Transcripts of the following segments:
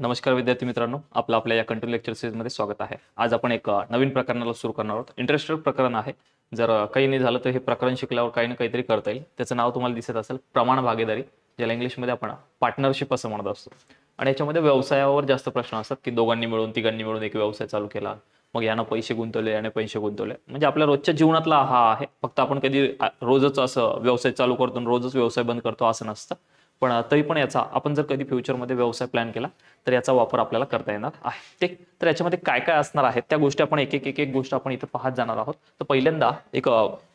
नमस्कार विद्यार्थी मित्रांनो, आपल्या या कंटिन्यू लेक्चर सीरीजमध्ये स्वागत आहे। आज आपण एक नवीन प्रकरणाला सुरू करणार आहोत। इंटरेस्टेड प्रकरण आहे। जर काही नाही झालं तर हे प्रकरण शिकल्यावर काही ना काहीतरी करता येईल। त्याचं नाव तुम्हाला दिसत असेल, प्रमाण भागीदारी, ज्याला इंग्लिशमध्ये आपण पार्टनरशिप असं म्हणत असतो। आणि याच्यामध्ये व्यवसायावर जास्त प्रश्न असतात की दोघांनी मिळून तिघांनी मिळून एक व्यवसाय चालू केला, मग यानं पैसे गुंतवले याने पैसे गुंतवले, म्हणजे आपल्या रोजच्या जीवनातला हा आहे। फक्त आपण कधी रोजच असं व्यवसाय चालू करतो रोजच व्यवसाय बंद करतो असं नसतं। पण तरी पण याचा आपण जर कधी फ्युचरमध्ये व्यवसाय प्लॅन केला तर याचा वापर आपल्याला करता येणार आहे। ठीक, तर याच्यामध्ये काय काय असणार आहेत त्या गोष्टी आपण एक एक गोष्ट आपण इथे पाहत जाणार आहोत। तर पहिल्यांदा एक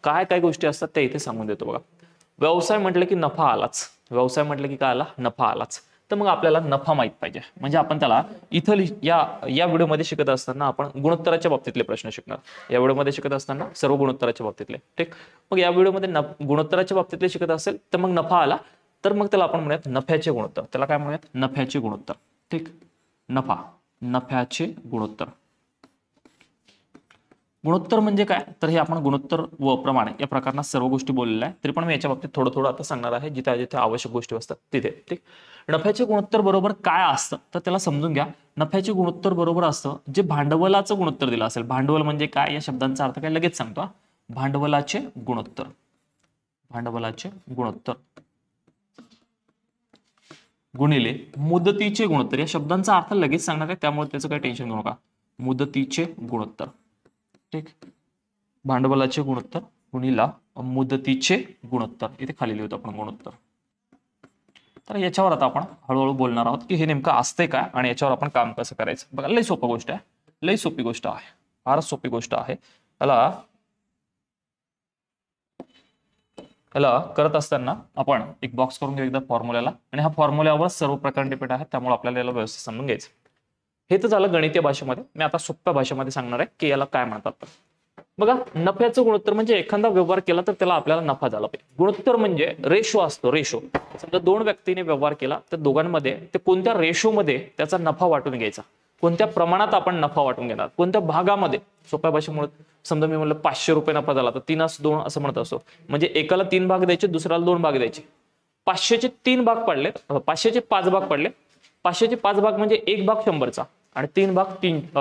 काय काय गोष्टी असतात त्या इथे सांगून देतो बघा। व्यवसाय म्हटलं की नफा आलाच, व्यवसाय म्हटलं की काय आला, नफा आलाच। तर मग आपल्याला नफा माहित पाहिजे, म्हणजे आपण त्याला इथं या व्हिडिओमध्ये शिकत असताना आपण गुणोत्तराच्या बाबतीतले प्रश्न शिकणार। या व्हिडिओमध्ये शिकत असताना सर्व गुणोत्तराच्या बाबतीतले। ठीक, मग या व्हिडिओमध्ये गुणोत्तराच्या बाबतीतले शिकत असेल तर मग नफा आला तर मग त्याला आपण म्हणूयात नफ्याचे गुणोत्तर। त्याला काय म्हणूयात, नफ्याचे गुणोत्तर। ठीक, नफा, नफ्याचे गुणोत्तर। गुणोत्तर म्हणजे काय, तर हे आपण गुणोत्तर व प्रमाण या प्रकारात सर्व गोष्टी बोललेल्या आहे। तरी पण मी याच्या बाबतीत थोडं आता सांगणार आहे, जिथे जिथे आवश्यक गोष्टी असतात तिथे। ठीक, नफ्याचे गुणोत्तर बरोबर काय असतं तर त्याला समजून घ्या। नफ्याचे गुणोत्तर बरोबर असतं जे भांडवलाचं गुणोत्तर दिलं असेल। भांडवल म्हणजे काय या शब्दांचा अर्थ काय लगेच सांगतो। भांडवलाचे गुणोत्तर, भांडवलाचे गुणोत्तर गुणिले मुदतीचे गुणोत्तर। या शब्दांचा अर्थ लगेच सांगणार आहे, त्यामुळे त्याचं काही टेन्शन घेऊ नका। मुदतीचे गुणोत्तर। ठीक, भांडवलाचे गुणोत्तर गुणिला मुदतीचे गुणोत्तर, इथे खाली लिहितो आपण गुणोत्तर। तर याच्यावर आता आपण हळूहळू बोलणार आहोत की हे नेमकं असते काय आणि याच्यावर आपण काम कसं करायचं। बघा, लई सोपी गोष्ट आहे, लई सोपी गोष्ट आहे, फारच सोपी गोष्ट आहे। याला करत असताना आपण एक बॉक्स करून घेऊ एकदा फॉर्म्युल्याला, आणि हा फॉर्म्युल्यावर सर्व प्रकार डिपेंड आहे, त्यामुळे आपल्याला याला व्यवस्थित समजून घ्यायचं। हे तर झालं गणितीय भाषेमध्ये। मी आता सोप्या भाषेमध्ये सांगणार आहे की याला काय म्हणतात। बघा, नफ्याचं गुणोत्तर म्हणजे एखादा व्यवहार केला तर त्याला आपल्याला नफा झाला पाहिजे। गुणोत्तर म्हणजे रेशो असतो, रेशो। समजा दोन व्यक्तीने व्यवहार केला तर दोघांमध्ये ते कोणत्या रेशोमध्ये त्याचा नफा वाटून घ्यायचा, कोणत्या प्रमाणात आपण नफा वाटून घेणार, कोणत्या भागामध्ये। सोप्या भाषेमुळे समजा मी म्हणलं 500 रुपये नफा झाला तर 3:2 असं म्हणत असतो, म्हणजे एकाला 3 भाग द्यायचे, दुसऱ्याला 2 भाग द्यायचे। 500चे 3 भाग पडले, 500चे 5 भाग पडले। 500चे 5 भाग म्हणजे 1 भाग 100चा आणि 3 भाग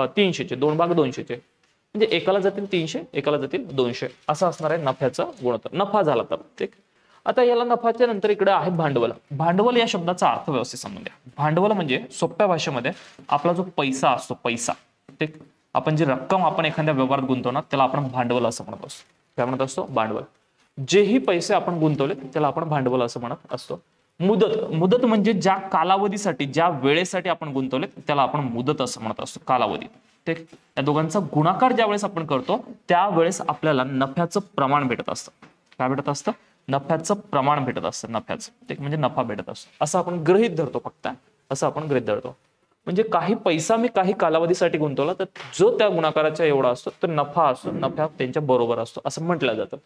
300चे, 2 भाग 200चे, म्हणजे एकाला जातील 300 एकाला जातील 200 असं असणार आहे नफ्याचं गुणोत्तर। नफा झाला तर। ठीक, आता याला नफाच्या नंतर इकडे आहे भांडवल। भांडवल या शब्दाचा अर्थ व्यवस्थित समजून घ्या। भांडवल म्हणजे सोप्या भाषेमध्ये आपला जो पैसा असतो, पैसा। ठीक, आपण जी रक्कम आपण एखाद्या व्यवहारात गुंतवणार त्याला आपण भांडवल असं म्हणत असतो। काय म्हणत असतो, भांडवल। जेही पैसे आपण गुंतवले त्याला आपण भांडवल असं म्हणत असतो। मुदत, मुदत म्हणजे ज्या कालावधीसाठी ज्या वेळेसाठी आपण गुंतवले त्याला आपण मुदत असं म्हणत असतो, कालावधी। ठीक, या दोघांचा गुणाकार ज्यावेळेस आपण करतो त्यावेळेस आपल्याला नफ्याचं प्रमाण भेटत असतं। काय भेटत असतं, नफ्याचं प्रमाण भेटत असतं, नफ्याचं। ठीक, म्हणजे नफा भेटत असतो असं आपण गृहीत धरतो, फक्त असं आपण गृहीत धरतो। म्हणजे काही पैसा मी काही कालावधीसाठी गुंतवला तर जो त्या गुणाकाराच्या एवढा असतो तर नफा असतो, नफा त्यांच्या बरोबर असतो असं म्हटलं जातं।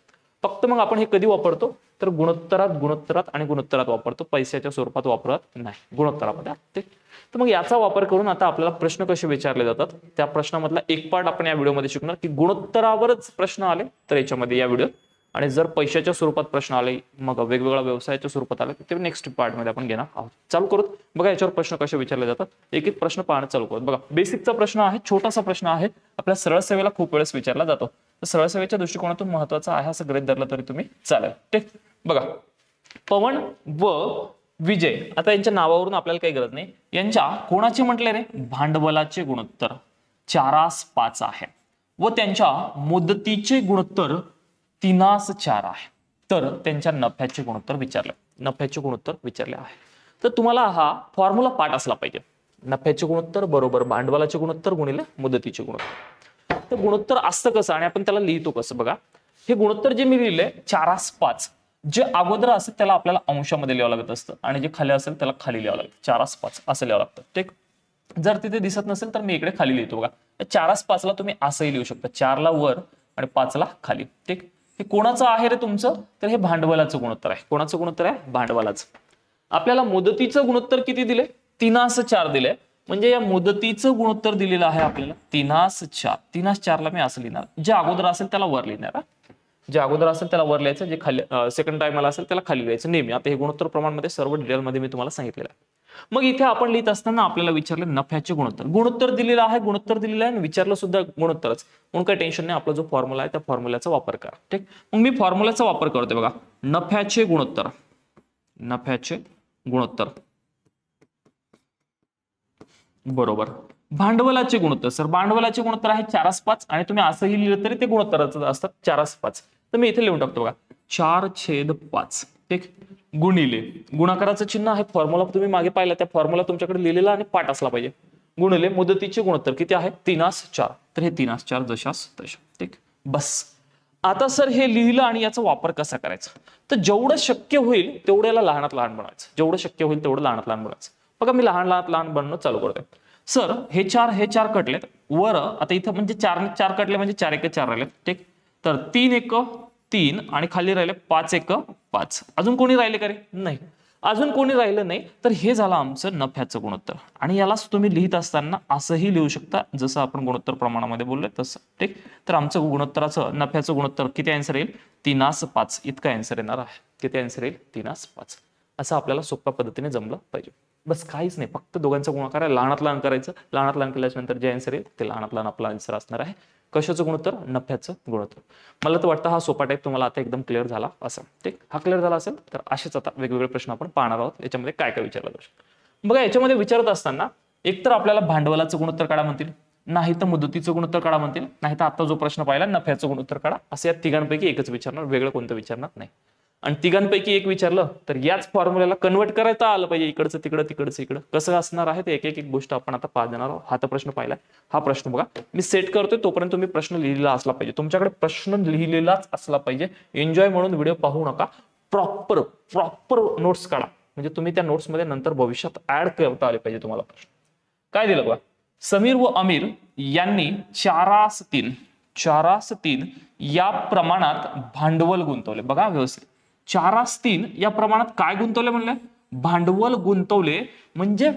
फक्त मग आपण हे कधी वापरतो तर गुणोत्तरात आणि गुणोत्तरात वापरतो, पैशाच्या स्वरूपात वापरत नाही गुणोत्तरामध्ये। ठीक, तर मग याचा वापर करून आता आपल्याला प्रश्न कसे विचारले जातात त्या प्रश्नामधला एक पार्ट आपण या व्हिडिओमध्ये शिकणार की गुणोत्तरावरच प्रश्न आले तर याच्यामध्ये या व्हिडिओ, आणि जर पैशाच्या स्वरूपात प्रश्न आले मग वेगवेगळ्या व्यवसायाच्या स्वरूपात आले ते नेक्स्ट पार्टमध्ये आपण घेणार आहोत। चालू करू बघा, याच्यावर प्रश्न कसे विचारले जातात, एक एक प्रश्न पाहणं चालू करू। बघा, बेसिकचा प्रश्न आहे, छोटासा प्रश्न आहे, आपल्या सरळ सेवेला खूप वेळेस विचारला जातो, तर सरळ सेवेच्या दृष्टिकोनातून महत्वाचा आहे असं गृहीत धरलं तरी तुम्ही चालेल। ठीक, बघा, पवन व विजय, आता यांच्या नावावरून आपल्याला काही गरज नाही, यांच्या कोणाचे म्हटले रे, भांडवलाचे गुणोत्तर 4:5 आहे व त्यांच्या मुदतीचे गुणोत्तर 3:4 आहे। तर त्यांच्या नफ्याचे गुणोत्तर विचारले, नफ्याचे गुणोत्तर विचारले आहे। तर तुम्हाला हा फॉर्म्युला पाठ असला पाहिजे, नफ्याचे गुणोत्तर बरोबर भांडवलाचे गुणोत्तर गुणिले मुदतीचे गुणोत्तर। तर गुणोत्तर असतं कसं आणि आपण त्याला लिहितो कसं, बघा, हे गुणोत्तर जे मी लिहिले 4:5, जे अगोदर असेल त्याला आपल्याला अंशामध्ये लिहावं लागत असतं आणि जे खाली असेल त्याला खाली लिहावं लागतं, 4:5 असं लिहावं लागतं। ठीक, जर तिथे दिसत नसेल तर मी इकडे खाली लिहितो बघा। 4:5ला तुम्ही असंही लिहू शकता, 4ला वर आणि 5ला खाली। ठीक, हे कोणाचं आहे रे तुमचं, तर हे भांडवलाचं गुणोत्तर आहे। कोणाचं गुणोत्तर आहे, भांडवलाचं। आपल्याला मुदतीचं गुणोत्तर किती दिले, 3:4 दिले, म्हणजे या मुदतीचं गुणोत्तर दिलेलं आहे आपल्याला 3:4। 3:4ला मी असं लिहिणार, जे अगोदर असेल त्याला वर लिहिणार, जे अगोदर असेल त्याला वर लिहायचं, जे खाली सेकंड टाइमला असेल त्याला खाली लिहायचं नेहमी। आता हे गुणोत्तर प्रमाणमध्ये सर्व डिटेलमध्ये मी तुम्हाला सांगितलेलं आहे। मग इथे आपण लिहित असताना आपल्याला विचारले नफ्याचे गुणोत्तर. गुणोत्तर दिलेलं आहे, गुणोत्तर दिलेलं आहे आणि विचारलं सुद्धा गुणोत्तरच, म्हणून काही टेन्शन नाही. आपला जो फॉर्म्युला आहे त्या फॉर्म्युल्याचा वापर करा. ठीक, मग मी फॉर्म्युल्याचा वापर करतोय बघा. नफ्याचे गुणोत्तर, नफ्याचे गुणोत्तर बरोबर भांडवलाचे गुणोत्तर. सर भांडवलाचे गुणोत्तर आहे 4/5 आणि तुम्ही असंही लिहिलं तरी ते गुणोत्तराचं असतात 4/5. तर मी इथे लिहून टाकतो बघा 4/5. ठीक, गुणिले गुणाकाराचं चिन्ह आहे, फॉर्म्युला तुम्ही मागे पाहिला त्या फॉर्म्युला तुमच्याकडे लिहिलेला आणि पाठ असला पाहिजे. गुणिले मुदतीचे गुणोत्तर किती आहे 3/4. तर हे 3/4 जशास तशा. ठीक, बस. आता सर हे लिहिलं आणि याचा वापर कसा करायचा, तर जेवढं शक्य होईल तेवढं याला लहानात लहान बनवायचं. जेवढं शक्य होईल तेवढं लहानात लहान बनवायचं. बघा मी लहानात लहान बनणं चालू करतोय. सर हे 4 कटलेत वर. आता इथं म्हणजे 4 कटले म्हणजे 4 1 4 राहिले. ठीक, तर 3 1 3 आणि खाली राहिले 5 1 5. अजून कोणी राहिले का रे? नाही, अजून कोणी राहिलं नाही. तर हे झालं आमचं नफ्याचं गुणोत्तर. आणि यालाच तुम्ही लिहित असताना असंही लिहू शकता जसं आपण गुणोत्तर प्रमाणामध्ये बोललोय तसं. ठीक, तर आमचं गुणोत्तराचं नफ्याचं गुणोत्तर किती आन्सर येईल 3/5 इतका आन्सर येणार आहे. किती आन्सर येईल 3/5. असं आपल्याला सोप्या पद्धतीने जमलं पाहिजे. बस काहीच नाही, फक्त दोघांचा गुणाकार आहे, लहानात लहान करायचं. लहानात लहान केल्याच्या नंतर जे आन्सर येईल ते लहानात लहान आपला आन्सर असणार आहे. कशाचं गुणोत्तर? नफ्याचं गुणोत्तर. मला तर वाटतं हा सोपा टाईप तुम्हाला आता एकदम क्लिअर झाला असेल. ठीक, हा क्लिअर झाला असेल तर असेच आता वेगवेगळे प्रश्न आपण पाहणार आहोत. याच्यामध्ये काय काय विचारलं जाऊ शकतं बघा. याच्यामध्ये विचारत असताना एकतर आपल्याला भांडवलाचं गुणोत्तर काढा म्हणतील, नाही तर मुदतीचं गुणोत्तर काढा म्हणतील, नाही तर आता जो प्रश्न पाहिला नफ्याचं गुणोत्तर काढा. असं या तिघांपैकी एकच विचारणार, वेगळं कोणतं विचारणार नाही. आणि तिघांपैकी एक विचारलं तर याच फॉर्म्युल्याला कन्वर्ट करता आलं पाहिजे, इकडचं तिकडं तिकडचं इकडं. कसं असणार आहे ते एक एक गोष्ट आपण आता पाहत जाणार आहोत. हा तर प्रश्न पाहिलाय. हा प्रश्न बघा मी सेट करतोय, तोपर्यंत तुम्ही प्रश्न लिहिलेला असला पाहिजे, तुमच्याकडे प्रश्न लिहिलेलाच असला पाहिजे. एन्जॉय म्हणून व्हिडिओ पाहू नका, प्रॉपर नोट्स काढा, म्हणजे तुम्ही त्या नोट्समध्ये नंतर भविष्यात ऍड करता आले पाहिजे तुम्हाला प्रश्न. काय दिलं बघा, समीर व अमीर यांनी 4/3 या प्रमाणात भांडवल गुंतवले. बघा व्यवस्थित, 4/3 या प्रमाणात काय गुंतवले म्हणले? भांडवल गुंतवले. म्हणजे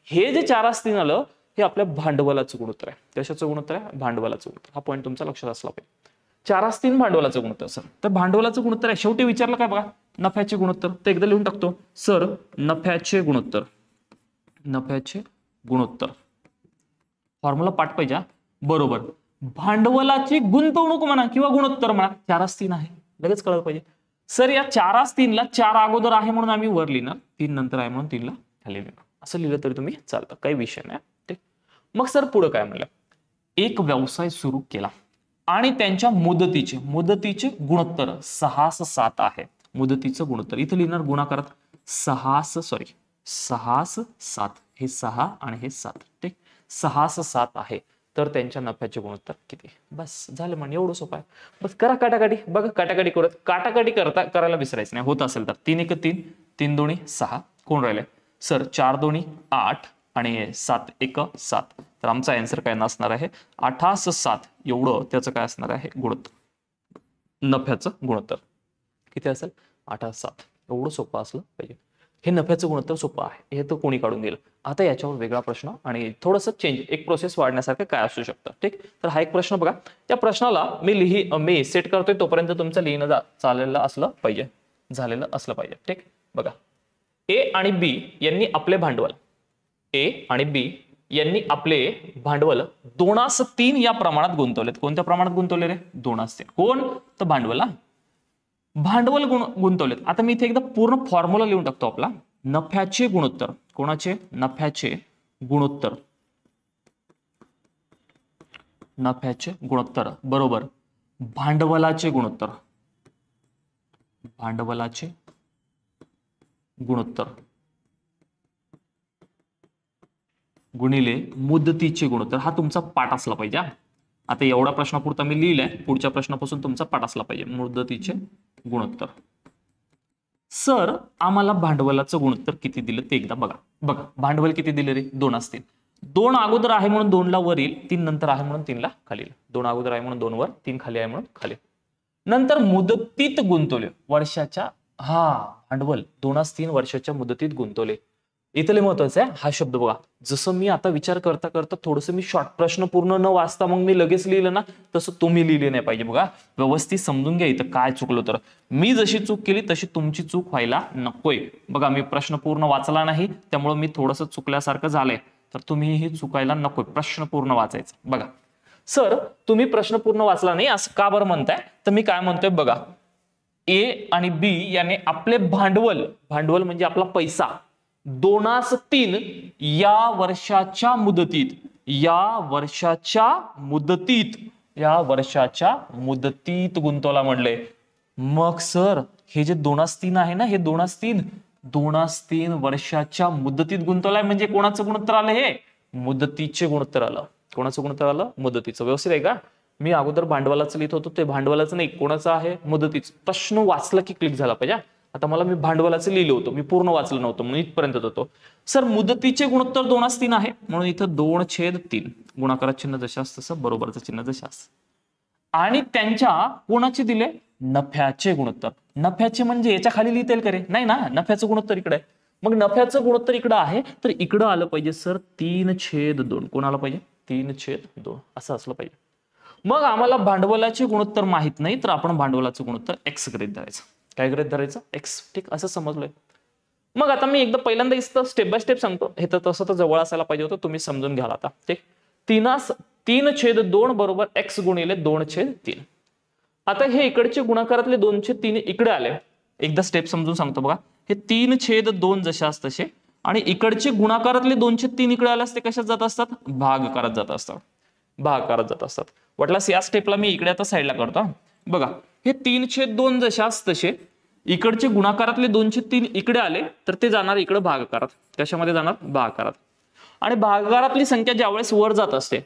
हे जे 4/3 आलं हे आपल्या भांडवलाचं गुणोत्तर आहे. कशाचं गुणोत्तर आहे? भांडवलाचं गुणोत्तर. हा पॉईंट तुमचा लक्षात असला पाहिजे. 4/3 भांडवलाचं गुणोत्तर. सर तर भांडवलाचं गुणोत्तर आहे. शेवटी विचारलं काय बघा, नफ्याचे गुणोत्तर. तर एकदा लिहून टाकतो. सर नफ्याचे गुणोत्तर, नफ्याचे गुणोत्तर फॉर्म्युला पाठ पाहिजे बरोबर. भांडवलाची गुंतवणूक म्हणा किंवा गुणोत्तर म्हणा, 4/3 आहे, लगेच कळलं पाहिजे. सर या 4/3 ला 4 अगोदर आहे म्हणून आम्ही वर लिहिणार, 3 नंतर आहे म्हणून 3 ला खाली लिहिणार. असं लिहिलं तरी तुम्ही चालतं, काही विषय नाही. ठीक, मग सर पुढे काय म्हणलं, एक व्यवसाय सुरू केला आणि त्यांच्या मुदतीचे गुणोत्तर 6/7 आहे. मुदतीचं गुणोत्तर इथे लिहिणार गुणाकारात 6/7. हे 6 आणि हे 7. ठीक, 6/7 आहे. तर त्यांच्या नफ्याचे गुणोत्तर किती? बस झालं म्हणे, एवढं सोपं आहे. बस करा काटाकाटी. बघा काटाकाटी करत काटाकाटी करायला विसरायचं नाही. होत असेल तर 3 1 3 3 2 6 कोण राहिले सर? 4 2 8 आणि 7 1 7. तर आमचा आन्सर काय नसणार आहे 8/7 एवढं त्याचं काय असणार आहे गुणोत्तर, नफ्याचं गुणोत्तर किती असेल 8/7. एवढं सोपं असलं पाहिजे. हे नफ्याचं गुणोत्तर सोपं आहे, हे तर कोणी काढून दिलं. आता याच्यावर वेगळा प्रश्न आणि थोडंसं चेंज, एक प्रोसेस वाढण्यासारखं काय असू शकतं. ठीक, तर हा एक प्रश्न बघा. त्या प्रश्नाला मी सेट करतोय तोपर्यंत तुमचं लिहिणं झालेलं असलं पाहिजे. ठीक, बघा ए आणि बी यांनी आपले भांडवल 2/3 या प्रमाणात गुंतवलेत. कोणत्या प्रमाणात गुंतवले रे? 2/3. कोण? तर भांडवल गुंतवलेत. आता मी इथे एकदा पूर्ण फॉर्म्युला लिहून टाकतो आपला. नफ्याचे गुणोत्तर, कोणाचे? नफ्याचे गुणोत्तर, नफ्याचे गुणोत्तर बरोबर भांडवलाचे गुणोत्तर, भांडवलाचे गुणोत्तर गुणिले मुदतीचे गुणोत्तर. हा तुमचा पाठ असला पाहिजे. आता एवढा प्रश्नापुरता मी लिहिलाय, पुढच्या प्रश्नापासून तुमचा पाठ असला पाहिजे. मुदतीचे गुणोत्तर. सर आम्हाला भांडवलाचं गुणोत्तर किती दिलं ते एकदा बघा. भांडवल किती दिले रे? 2/3. 2 अगोदर आहे म्हणून 2 ला वर येईल, 3 नंतर आहे म्हणून 3 ला खाली येईल. 2 अगोदर आहे म्हणून 2 वर, 3 खाली आहे म्हणून खाली. नंतर मुदतीत गुंतवले वर्षाच्या, भांडवल 2/3 वर्षाच्या मुदतीत गुंतवले. इथले महत्वाचं आहे हा शब्द बघा. जसं मी आता विचार करता करता थोडंसं मी शॉर्ट प्रश्न पूर्ण न वाचता मग मी लगेच लिहिलं ना, तसं तुम्ही लिहिले नाही पाहिजे. बघा व्यवस्थित समजून घ्या इथं काय चुकलं. तर मी जशी चूक केली तशी तुमची चूक व्हायला नकोय. बघा मी प्रश्न पूर्ण वाचला नाही, त्यामुळे मी थोडंसं चुकल्यासारखं झालंय. तर तुम्ही हे चुकायला नकोय, प्रश्न पूर्ण वाचायचा. बघा सर तुम्ही प्रश्न पूर्ण वाचला नाही असं का बरं म्हणताय, तर मी काय म्हणतोय बघा. ए आणि बी याने आपले भांडवल म्हणजे आपला पैसा 2/3 या वर्षाच्या मुदतीत गुंतवला म्हणले. मग सर हे जे 2/3 आहे ना, हे 2/3 वर्षाच्या मुदतीत गुंतवलाय म्हणजे कोणाचं गुणोत्तर आलं, हे मुदतीचे गुणोत्तर आलं. कोणाचं गुणोत्तर आलं, मुदतीचं. व्यवस्थित आहे का? मी अगोदर भांडवलाचं लिहित होतो, ते भांडवलाचं नाही, कोणाचं आहे, मुदतीचं. प्रश्न वाचला की क्लिक झाला पाहिजे. आता मला मी भांडवलाचं लिहिलं होतं, मी पूर्ण वाचलं नव्हतं म्हणून इथपर्यंत होतो. सर मुदतीचे गुणोत्तर 2/3 आहे म्हणून इथं 2/3 गुणाकारात चिन्ह जशास तसं, बरोबरचं चिन्ह जशास. आणि त्यांच्या कोणाचे दिले, नफ्याचे गुणोत्तर. नफ्याचे म्हणजे याच्या खाली लिहिता येईल का रे? नाही ना, नफ्याचं गुणोत्तर इकडे आहे. मग नफ्याचं गुणोत्तर इकडं आहे तर इकडं आलं पाहिजे सर 3/2. कोण आलं पाहिजे, 3/2 असं असलं पाहिजे. मग आम्हाला भांडवलाचे गुणोत्तर माहित नाही तर आपण भांडवलाचं गुणोत्तर एक्स गृहीत धरायचं. काय गृहीत धरायचं, एक्स. ठीक, असं समजलंय. मग आता मी एकदा पहिल्यांदा इथं स्टेप बाय स्टेप सांगतो. हे तर तसं तर जवळ असायला पाहिजे होतं, तुम्ही समजून घ्याल आता. ठीक, 3/2 बरोबर एक्स गुणिले 2/3. आता हे इकडचे गुणाकारातले 2/3 इकडे आले. एकदा स्टेप समजून सांगतो बघा. हे 3/2 जशास तसे आणि इकडचे गुणाकारातले 2/3 इकडे आल्यास ते कशात जात असतात, भागाकारात जात असतात. वाटल्यास या स्टेपला मी इकडे आता साईडला करतो. बघा हे 3/2 जशास तसे इकडचे गुणाकारातले 2/3 इकडे आले तर ते जाणार इकडे भागाकारात. कशामध्ये जाणार, भागाकारात. आणि भागाकारातली संख्या ज्यावेळेस वर जात असते,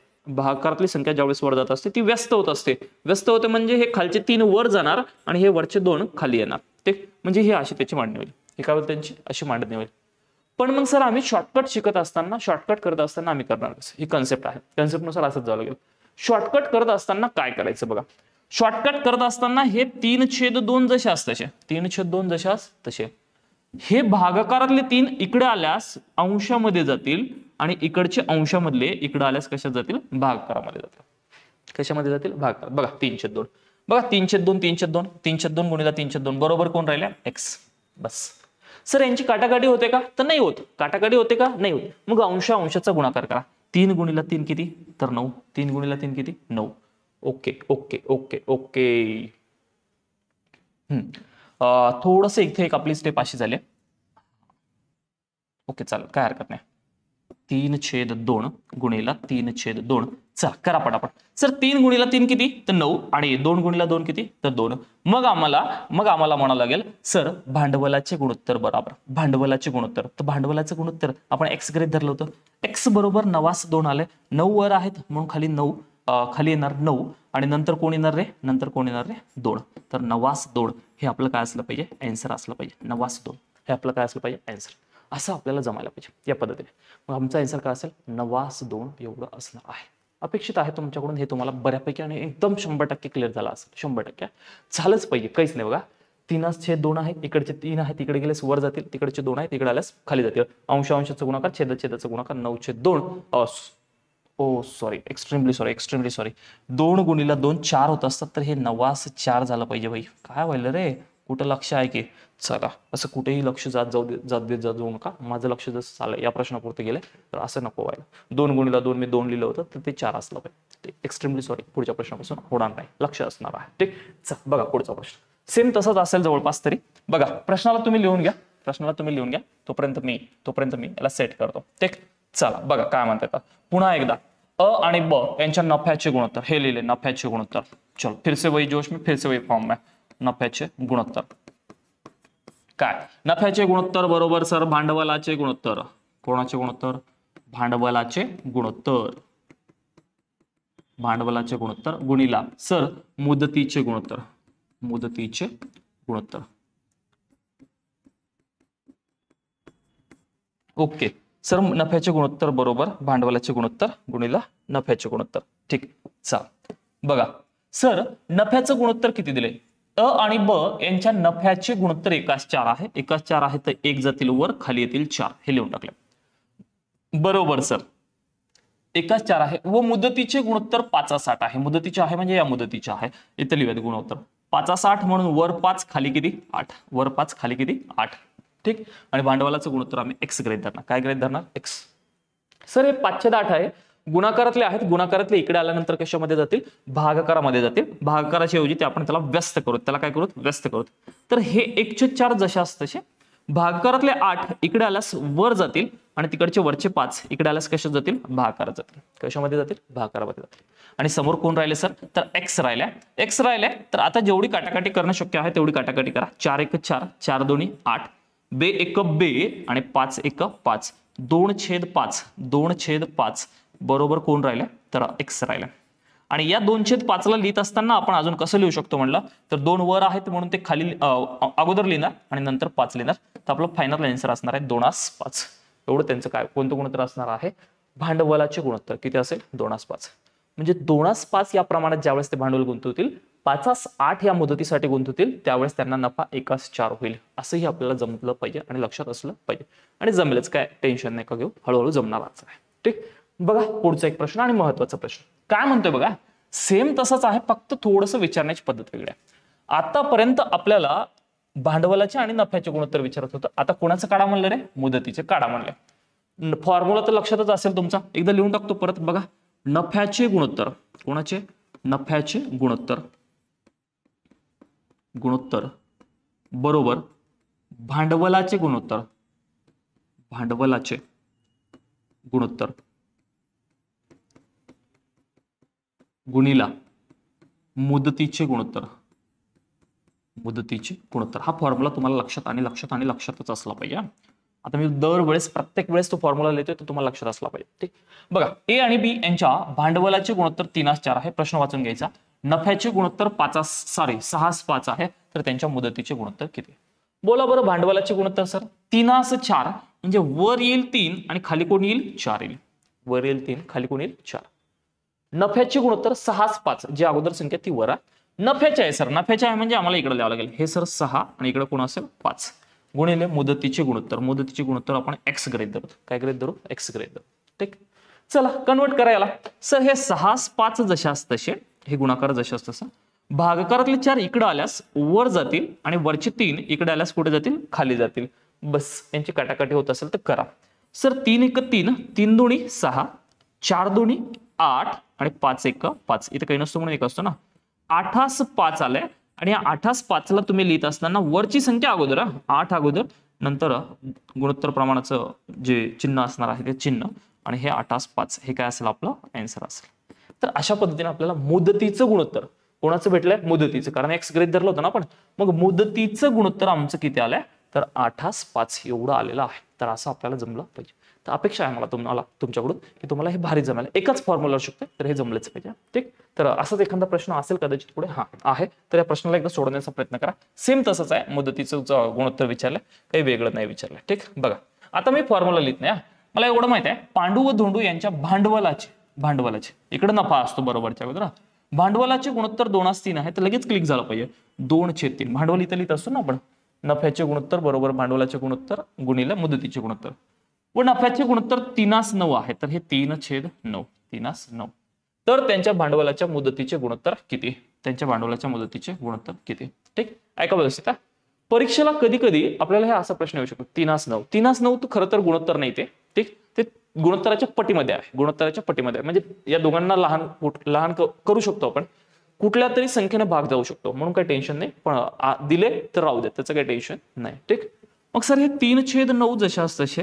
ती व्यस्त होत असते. व्यस्त होते म्हणजे हे खालचे 3 वर जाणार आणि हे वरचे 2 खाली येणार. ठीक, म्हणजे ही अशी त्याची मांडणी होईल. हे काय होईल, त्यांची अशी मांडणी होईल. पण मग सर आम्ही शॉर्टकट करत असताना आम्ही करणार कसं, ही कन्सेप्ट आहे. कन्सेप्टनुसार असंच जावं लागेल. शॉर्टकट करत असताना काय करायचं बघा. शॉर्टकट करत असताना हे 3/2 जशास तसे हे भागाकारातले 3 इकडे आल्यास अंशामध्ये जातील आणि इकडचे अंशामधले इकडे आल्यास कशात जातील, भागाकारामध्ये जातील. कशामध्ये जातील, भागाकार. बघा 3/2. बघा 3/2 गुणिला 3/2 बरोबर कोण राहिल्या, एक्स. बस. सर यांची काटाकाटी होते का, तर नाही होत. काटाकाटी होते का, नाही होत. मग अंशाचा गुणाकार करा. 3 गुणिला 3 किती, तर 9. 3 गुणिला 3 किती, 9. ओके. थोडस इथे एक आपली स्टेप अशी झाली. ओके चालेल, काय हरकत नाही. 3/2 गुणिला 3/2. चला करा पटापट. सर 3 गुणिला 3 किती, तर 9 आणि 2 गुणिला 2 किती, तर 2. मग आम्हाला म्हणावं लागेल सर भांडवलाचे गुणोत्तर बरोबर. भांडवलाचे गुणोत्तर आपण एक्स गृहीत धरलं होतं. एक्स बरोबर 9/2 आले. 9 वर आहेत म्हणून खाली 9, खाली येणार 9 आणि नंतर कोण येणार रे, 2. तर 9/2 हे आपलं काय असलं पाहिजे, आन्सर असलं पाहिजे. 9/2 हे आपलं काय असलं पाहिजे, आन्सर. असं आपल्याला जमायला पाहिजे या पद्धतीने. मग आमचा आन्सर काय असेल, 9/2 एवढं असलं आहे. अपेक्षित आहे तुमच्याकडून हे तुम्हाला बऱ्यापैकी आणि एकदम 100% क्लिअर झाला असेल. 100% झालंच पाहिजे, काहीच नाही. बघा 3/2 आहे, इकडचे 3 आहेत, तिकडे गेल्यास वर जातील, तिकडचे 2 आहेत, तिकडे आल्यास खाली जातील. अंशाचा गुणाकार, छेदाचा गुणाकार 9/2. Sorry, extremely sorry. 2 गुणिला 2 4 होत असतात तर हे 9/4 झालं पाहिजे. भाई काय व्हायला रे, कुठं लक्ष आहे की, चला असं कुठेही लक्ष जाऊ नका. माझं लक्ष जसं चाललंय या प्रश्नापुरते गेले तर असं नको व्हायला. 2 गुणिला 2 मी 2 लिहिलं होतं तर ते 4 असलं पाहिजे. एक्स्ट्रीमली सॉरी, पुढच्या प्रश्नापासून होणार नाही, लक्ष असणार आहे. ठीक, चल बघा पुढचा प्रश्न सेम तसंच असेल जवळपास तरी. बघा प्रश्नाला तुम्ही लिहून घ्या, तोपर्यंत मी याला सेट करतो. ठीक, चला बघा काय म्हणतात. पुन्हा एकदा अ आणि ब यांच्या नफ्याचे गुणोत्तर हे लिहिले, नफ्याचे गुणोत्तर. चलो फिर से वही जोश में, फिर से वही फॉर्म में. नफ्याचे गुणोत्तर काय, नफ्याचे गुणोत्तर बरोबर सर भांडवलाचे गुणोत्तर. कोणाचे गुणोत्तर, भांडवलाचे गुणोत्तर गुणिला सर मुदतीचे गुणोत्तर. ओके सर, नफ्याचे गुणोत्तर बरोबर भांडवलाचे गुणोत्तर गुणिला नफ्याचे गुणोत्तर. ठीक, चला बघा सर नफ्याचं गुणोत्तर किती दिले, आणि ब यांच्या नफ्याचे गुणोत्तर एकास 4 आहे. एकास 4 आहे तर 1 जातील वर, खाली येतील 4. हे लिहून टाकले. बरोबर सर. एकाच 4 आहे व मुदतीचे गुणोत्तर 5/60 आहे. मुदतीचे आहे म्हणजे या मुदतीचे आहे. इथे लिहूयात गुणोत्तर 5/60 म्हणून वर 5 खाली किती 8. वर 5 खाली किती 8. ठीक. आणि भांडवलाचं गुणोत्तर आम्ही x गृहीत धरणार. काय गृहीत धरणार? x. सर हे 5/8 आहे. गुणाकारातले आहेत. गुणाकारातले इकडे आल्यानंतर कशामध्ये जातील? भागाकारामध्ये जातील. भागाकाराच्या ऐवजी ते आपण त्याला व्यस्त करू. त्याला काय करू? व्यस्त करू. तर हे 1/4 जशास तसे भागाकारातले 8 इकडे आल्यास वर जातील आणि तिकडचे वरचे 5 इकडे आल्यास कशात जातील? भागाकारात जातील. कशामध्ये जातील? भागाकारामध्ये जातील. आणि समोर कोण राहिले सर? तर x राहिल्या. x राहिल्या तर आता जेवढी काटाकाटी करणं शक्य आहे तेवढी काटाकाटी करा. 4 1 4, 4 2 8, बे 1 बे आणि 5 1 5, 2/5, 2/5 बरोबर कोण राहिल्या? तर x राहिल्या. आणि या 2/5 ला लिहित असताना आपण अजून कसं लिहू शकतो म्हणलं तर 2 वर आहेत म्हणून ते खाली अगोदर लिहिणार आणि नंतर 5 लिहिणार. तर आपलं फायनल आन्सर असणार आहे 2/5. एवढं त्यांचं काय कोणतं गुणोत्तर असणार आहे? भांडवलाचे गुणोत्तर किती असेल? 2/5. म्हणजे 2/5 या प्रमाणात ज्यावेळेस ते भांडवल गुंतवतील, 5/8 या मुदतीसाठी गुंतवतील, त्यावेळेस त्यांना नफा 1/4 होईल. असंही आपल्याला जमलं पाहिजे आणि लक्षात असलं पाहिजे. आणि जमलेच, काय टेन्शन नाही का घेऊ, हळूहळू जमणारच आहे. ठीक. बघा पुढचा एक प्रश्न आणि महत्वाचा प्रश्न काय म्हणतोय बघा. सेम तसंच आहे, फक्त थोडंसं विचारण्याची पद्धत वेगळी आहे. आतापर्यंत आपल्याला भांडवलाचे आणि नफ्याचे गुणोत्तर विचारत होतं. आता कोणाचं काढा म्हणलं रे? मुदतीचे काढा म्हणले. फॉर्म्युला तर लक्षातच असेल तुमचा, एकदा लिहून टाकतो परत बघा. नफ्याचे गुणोत्तर, कोणाचे? नफ्याचे गुणोत्तर, गुणोत्तर बरोबर भांडवलाचे गुणोत्तर, भांडवलाचे गुणोत्तर गुणिला मुदतीचे गुणोत्तर, मुदतीचे गुणोत्तर. हा फॉर्म्युला तुम्हाला लक्षातच असला पाहिजे. आता मी दरवेळेस प्रत्येक वेळेस तो फॉर्म्युला लिहितोय तो तुम्हाला लक्षात असला पाहिजे. ठीक. बघा ए आणि बी यांच्या भांडवलाचे गुणोत्तर 3/4 आहे. प्रश्न वाचून घ्यायचा. नफ्याचे गुणोत्तर 6/5 आहे. तर त्यांच्या मुदतीचे गुणोत्तर किती? बोला बरं. भांडवलाचे गुणोत्तर सर 3/4 म्हणजे वर येईल 3 आणि खाली कोण येईल? 4 येईल. वर येईल 3 खाली कोण येईल? 4. नफ्याचे गुणोत्तर 6/5 जी अगोदर संख्या ती वर आहे. नफ्याचे आहे सर, नफ्याचे आहे म्हणजे आम्हाला इकडे लिहावं लागेल. हे सर 6 आणि इकडे कोण असेल? 5 गुणिले मुदतीचे गुणोत्तर. मुदतीचे गुणोत्तर आपण x गृहीत धरू. काय गृहीत धरू? x गृहीत धरू. ठीक. चला कन्वर्ट करा याला. सर हे 6/5 जशास तसे, हे गुणाकार जशास तसा, भागाकारातले 4 इकडे आल्यास वर जातील आणि वरचे 3 इकडे आल्यास कुठे जातील? खाली जातील. बस यांची काटाकाटी होत असेल तर करा. सर 3 1 3, 3 2 6, 4 2 8 आणि 5 1 5. इथे काही नसतो म्हणून एक असतो ना. 8/5 आलंय आणि या 8/5 ला तुम्ही लिहित असताना वरची संख्या अगोदर 8 अगोदर, नंतर गुणोत्तर प्रमाणाचं जे चिन्ह असणार आहे ते चिन्ह, आणि हे 8/5 हे काय असेल? आपलं आन्सर असेल. तर अशा पद्धतीने आपल्याला मुदतीचं गुणोत्तर कोणाचं भेटलंय? मुदतीचं. कारण एक्स गृहीत धरलं होतं ना आपण. मग मुदतीचं गुणोत्तर आमचं किती आलंय? तर 8/5 एवढं आलेलं आहे. तर असं आपल्याला जमलं पाहिजे. तर अपेक्षा आहे मला तुमच्याकडून की तुम्हाला हे भारी जमेल. एकच फॉर्म्युला शकते तर हे जमलेच पाहिजे. ठीक. तर असाच एखादा प्रश्न असेल कदाचित पुढे आहे तर या प्रश्नाला एकदा सोडवण्याचा प्रयत्न करा. सेम तसंच आहे. मुदतीचं गुणोत्तर विचारलंय, काही वेगळं नाही विचारलंय. ठीक. बघा आता मी फॉर्म्युला लिहित नाही. मला एवढं माहित आहे पांडू व धोंडू यांच्या भांडवलाचे इकडे नफा असतो बरोबरच्या अगोदर. भांडवलाचे गुणोत्तर 2/3 आहे. तर लगेच क्लिक झालं पाहिजे. 2/3 भांडवल इथं लिहित असतो ना आपण. नफ्याचे गुणोत्तर बरोबर भांडवलाचे गुणोत्तर गुणिले मुदतीचे गुणोत्तर, व नफ्याचे गुणोत्तर 3/9 आहे. तर हे 3/9, 3/9. तर त्यांच्या भांडवलाच्या मुदतीचे गुणोत्तर किती? त्यांच्या भांडवलाच्या मुदतीचे गुणोत्तर किती? ठीक. ऐका व्यवस्थित. परीक्षेला कधी कधी आपल्याला हे असा प्रश्न येऊ शकतो. 3/9. 3/9 तर खरं तर गुणोत्तर नाही ते. ठीक. ते गुणोत्तराच्या पटीमध्ये आहे. गुणोत्तराच्या पटीमध्ये म्हणजे या दोघांना लहान करू शकतो आपण. कुठल्या तरी संख्येने भाग जाऊ शकतो म्हणून काही टेन्शन नाही. पण दिले तर राहू दे, त्याचं काही टेन्शन नाही. ठीक. मग सर हे 3/9 जशास तसे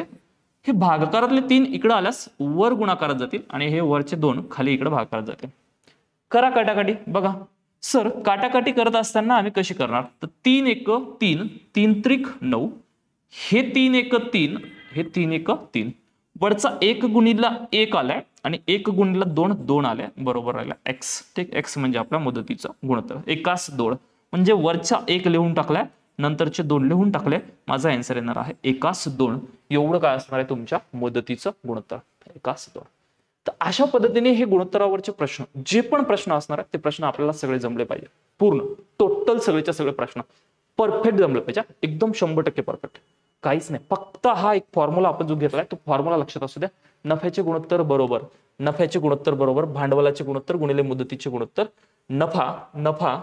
हे भागाकारातले 3 इकडे आल्यास वर गुणाकारात जातील आणि हे वरचे 2 खाली इकडे भागाकारात जातील. करा काटाकाटी. बघा सर काटाकाटी करत असताना आम्ही कशी करणार? तर 3 1 3, 3 त्रिक 9, हे 3 1 3, हे 3 1 3, वरचा 1 गुणिला 1 आलाय आणि 1 गुणिला 2 2 आलाय. बरोबर राहिला x. ठीक. x म्हणजे आपल्या मुदतीचा गुणोत्तर. 1/2 म्हणजे वरचा 1 लिहून टाकलाय, नंतरचे 2 लिहून टाकले. माझा आन्सर येणार आहे 1/2. एवढं काय असणार आहे तुमच्या मुदतीचं गुणोत्तर? 1/2. तर अशा पद्धतीने हे गुणोत्तरावरचे प्रश्न जे पण प्रश्न असणार आहेत ते प्रश्न आपल्याला सगळे जमले पाहिजे पूर्ण. टोटल सगळेच्या सगळे प्रश्न परफेक्ट जमले पाहिजे, एकदम 100% परफेक्ट, काहीच नाही. फक्त हा एक फॉर्म्युला आपण जो घेतलाय तो फॉर्म्युला लक्षात असू द्या. नफ्याचे गुणोत्तर बरोबर भांडवलाचे गुणोत्तर गुणिले मुदतीचे गुणोत्तर. नफा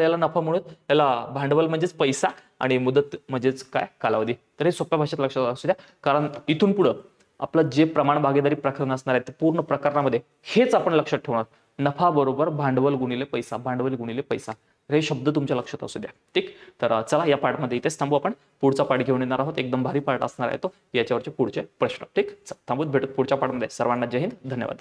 याला नफा म्हणून, याला भांडवल म्हणजेच पैसा आणि मुदत म्हणजेच काय, कालावधी. तर हे सोप्या भाषेत लक्षात असू द्या, कारण इथून पुढं आपलं जे प्रमाण भागीदारी प्रकरण असणार आहे ते पूर्ण प्रकरणामध्ये हेच आपण लक्षात ठेवणार. नफा बरोबर भांडवल गुणिले पैसा, हे शब्द तुमच्या लक्षात असू द्या. ठीक. तर चला या पार्टमध्ये इथेच थांबू. आपण पुढचा पार्ट घेऊन येणार आहोत, एकदम भारी पार्ट असणार आहे तो, याच्यावरचे पुढचे प्रश्न. ठीक. थांबूत, भेटत पुढच्या पार्टमध्ये. सर्वांना जय हिंद, धन्यवाद.